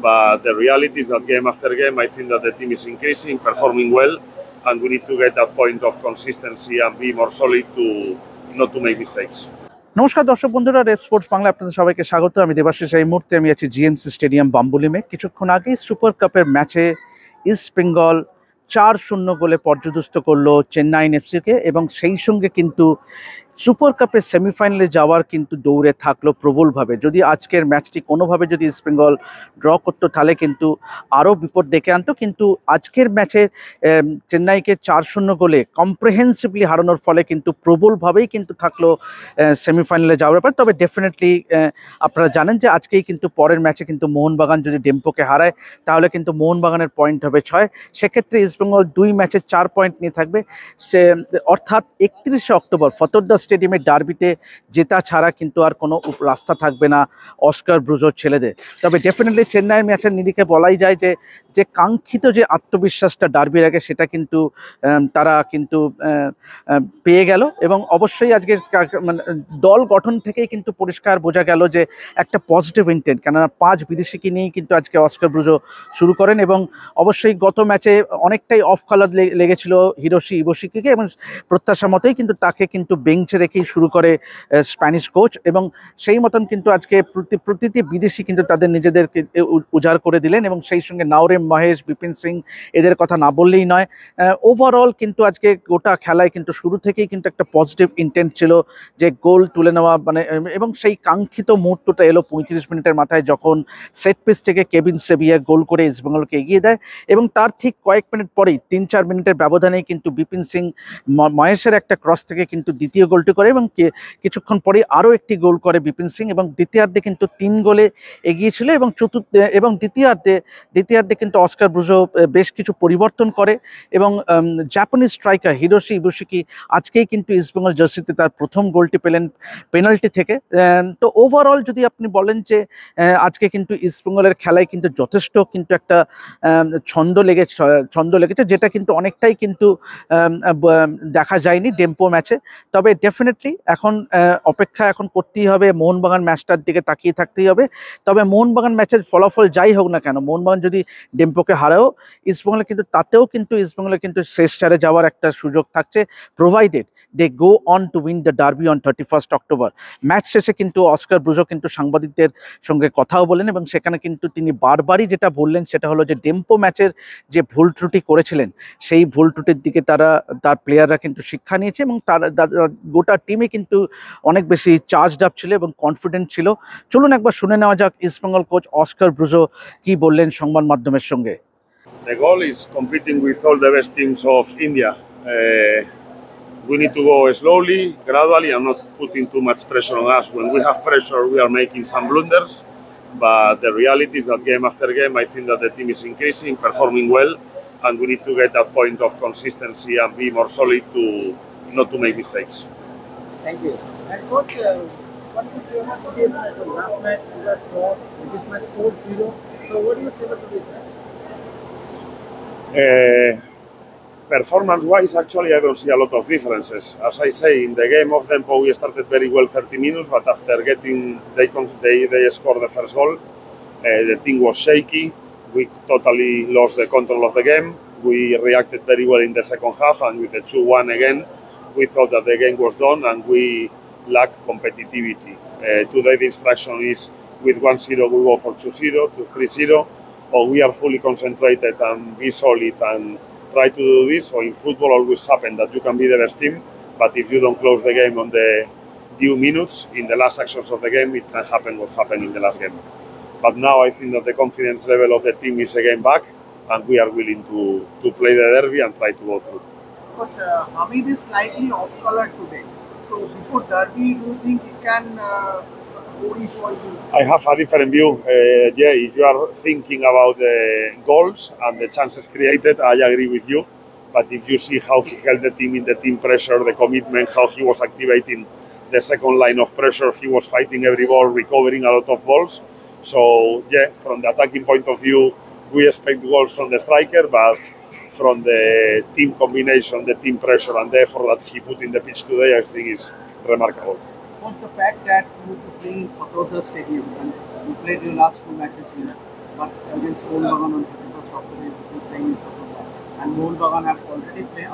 But the reality is that game after game, I think that the team is increasing, performing well, and we need to get that point of consistency and be more solid to not to make mistakes. নমস্কার দর্শক বন্ধুরা, rape sports Bangla আপনাদের সবাইকে স্বাগত। আমি দেবাশিস। এই মুহূর্তে আমি আছি জিএমসি স্টেডিয়াম বাম্বুলিমে। কিছুক্ষণ আগেই সুপার কাপের ম্যাচে ইস্ট বেঙ্গল 4-0 গোলে পর্যদস্ত করলো চেন্নাই এফসিকে, এবং সেই সঙ্গে কিন্তু সুপার কাপের সেমিফাইনালে যাওয়ার কিন্তু দৌড়ে থাকলো প্রবলভাবে। যদি আজকের ম্যাচটি কোনোভাবে যদি ইস্ট বেঙ্গল ড্র করতো তাহলে কিন্তু আরও বিপদ ডেকে আনতো, কিন্তু আজকের ম্যাচে চেন্নাইকে 4-0 গোলে কম্প্রিহেন্সিভলি হারানোর ফলে কিন্তু প্রবলভাবেই কিন্তু থাকলো সেমিফাইনালে যাওয়ার ব্যাপার। তবে ডেফিনেটলি আপনারা জানেন যে আজকেই কিন্তু পরের ম্যাচে কিন্তু মোহনবাগান যদি ডেম্পোকে হারায় তাহলে কিন্তু মোহনবাগানের পয়েন্ট হবে 6। সেক্ষেত্রে ইস্টবেঙ্গল 2 ম্যাচে 4 পয়েন্ট নিয়ে থাকবে। সে অর্থাৎ 31শে অক্টোবর ফতোরদা স্টেডিয়ামের ডার্বিতে জেতা ছাড়া কিন্তু আর কোনো রাস্তা থাকবে না অস্কার ব্রুজোর ছেলেদের। তবে ডেফিনেটলি চেন্নাইয়ের ম্যাচের নিরিখে বলাই যায় যে কাঙ্ক্ষিত যে আত্মবিশ্বাসটা ডার্বির আগে সেটা কিন্তু তারা কিন্তু পেয়ে গেল, এবং অবশ্যই আজকে মানে দল গঠন থেকেই কিন্তু পরিষ্কার বোঝা গেল যে একটা পজিটিভ ইন্টেন্ট, কেননা 5 বিদেশিকে নিয়েই কিন্তু আজকে অস্কার ব্রুজো শুরু করেন। এবং অবশ্যই গত ম্যাচে অনেকটাই অফ কালার লেগেছিল হিরোশি ইবোশিকে, এবং প্রত্যাশা মতোই কিন্তু তাকে কিন্তু বেঞ্চে রেখেই শুরু করে স্প্যানিশ কোচ, এবং সেই মতন কিন্তু আজকে প্রতিটি বিদেশি কিন্তু তাদের নিজেদেরকে উজাড় করে দিলেন। এবং সেই সঙ্গে নাওরেম, মহেশ, বিপিন সিং, এদের কথা না বললেই নয়। ওভারঅল কিন্তু আজকে গোটা খেলায় কিন্তু শুরু থেকেই কিন্তু একটা পজিটিভ ইন্টেন্ট ছিল যে গোল তুলে নেওয়া, মানে এবং সেই কাঙ্ক্ষিত মুহূর্তটা এলো 35 মিনিটের মাথায়, যখন সেট পিস থেকে কেভিন সেভিয়া গোল করে ইস্টবেঙ্গলকে এগিয়ে দেয়। এবং তার ঠিক কয়েক মিনিট পরেই 3-4 মিনিটের ব্যবধানেই কিন্তু বিপিন সিং মহেশের একটা ক্রস থেকে কিন্তু দ্বিতীয় গোলটি করে, এবং কিছুক্ষণ পরেই আরও একটি গোল করে বিপিন সিং, এবং দ্বিতীয়ার্ধে কিন্তু 3 গোলে এগিয়েছিল। এবং দ্বিতীয়ার্ধে কিন্তু অস্কার ব্রুজো বেশ কিছু পরিবর্তন করে, এবং জাপানিজ স্ট্রাইকার হিরোশি ইবোশিকি আজকেই কিন্তু ইস্টবেঙ্গল জার্সিতে তার প্রথম গোলটি পেলেন পেনাল্টি থেকে। তো ওভারঅল যদি আপনি বলেন যে আজকে কিন্তু ইস্টবেঙ্গলের খেলায় কিন্তু যথেষ্ট কিন্তু একটা ছন্দ লেগেছে, যেটা কিন্তু অনেকটাই কিন্তু দেখা যায়নি ডেম্পো ম্যাচে। তবে ডেফিনেটলি এখন অপেক্ষা এখন করতেই হবে, মোহনবাগান ম্যাচটার দিকে তাকিয়ে থাকতেই হবে। তবে মোহনবাগান ম্যাচের ফলাফল যাই হোক না কেন, মোহনবাগান যদি ডেম্পোকে হারাও, ইস্টবেঙ্গলে কিন্তু তাতেও কিন্তু ইস্টবেঙ্গলে কিন্তু শেষ চারে যাওয়ার একটা সুযোগ থাকছে, provided they go on to win the derby on 31 October. Match শেষে কিন্তু অস্কার ব্রুজো কিন্তু সাংবাদিকদের সঙ্গে কথাও বলেন, এবং সেখানে কিন্তু তিনি বারবারই যেটা বললেন সেটা হলো যে ডেম্পো ম্যাচের যে ভুল ত্রুটি করেছিলেন সেই ভুল ত্রুটির দিকে তার প্লেয়াররা কিন্তু শিক্ষা নিয়েছে, এবং তার গোটা টিমে কিন্তু অনেক বেশি চার্জড আপ ছিল এবং কনফিডেন্ট ছিল। চলুন একবার শুনে নেওয়া যাক ইস্টবেঙ্গল কোচ অস্কার ব্রুজো কি বললেন সংবাদ মাধ্যমের সঙ্গে। The goal is competing with all the best teams of India. We need to go slowly, gradually, and not putting too much pressure on us. When we have pressure, we are making some blunders. But the reality is that game after game, I think that the team is increasing, performing well, and we need to get that point of consistency and be more solid to not to make mistakes. Thank you. And coach, what do you say about today's match? Last match you got draw, this match 4-0. So what do you say about today's match? Performance-wise, actually, I don't see a lot of differences. As I say, in the game of Dempo, we started very well 30 minutes, but after they scored the first goal, the team was shaky. We totally lost the control of the game. We reacted very well in the second half, and with the 2-1 again, we thought that the game was done, and we lacked competitivity. Today, the instruction is with 1-0, we go for 2-0 to 3-0, or we are fully concentrated and be solid and try to do this. Or in football always happen that you can be the best team, but if you don't close the game on the due minutes, in the last actions of the game, it can happen what happened in the last game. But now I think that the confidence level of the team is again back, and we are willing to play the derby and try to go through. Coach, Hamid is slightly off color today. So before derby, do you think he can worry for you? I have a different view. If you are thinking about the goals and the chances created, I agree with you. But if you see how he held the team in the team pressure, the commitment, how he was activating the second line of pressure, he was fighting every ball, recovering a lot of balls. So, from the attacking point of view, we expect goals from the striker, but from the team combination, the team pressure and the effort that he put in the pitch today, I think is remarkable. What's the fact that you will be playing in Fatodha Stadium and you played your last 2 matches here? but against Mohanbagan on 31st October, we will be playing in Kotoka. And Mohanbagan have already played,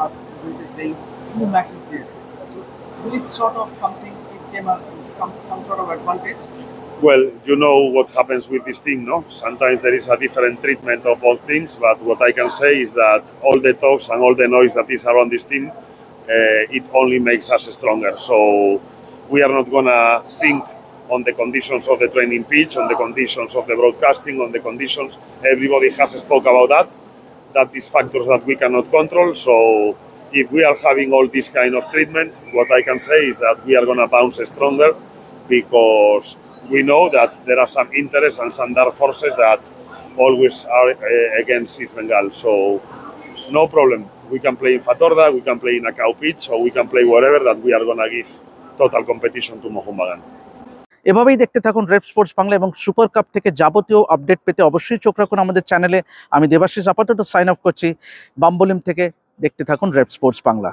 will be playing 2 matches there. So, will it sort of something, it came out some sort of advantage? Well, you know what happens with this team, no? Sometimes there is a different treatment of all things, but what I can say is that all the talks and all the noise that is around this team, it only makes us stronger. So we are not gonna think on the conditions of the training pitch, on the conditions of the broadcasting, on the conditions. Everybody has spoke about that. That is factors that we cannot control. So if we are having all this kind of treatment, what I can say is that we are gonna bounce stronger, because we know that there are some interests and some dark forces that always are against East Bengal. So no problem. We can play in Fatorda, we can play in a cow pitch, or we can play wherever, that we are going to give total competition to Mohanbagan. এভাবেই দেখতে থাকুন rape sports Bangla, এবং super cup থেকে যাবতীয় update পেতে অবশ্যই চোখ রাখুন আমাদের চ্যানেলে। আমি দেবাশিস আপাতত সাইন অফ করছি বাম্বলিম থেকে। দেখতে থাকুন রেপ স্পোর্টস বাংলা।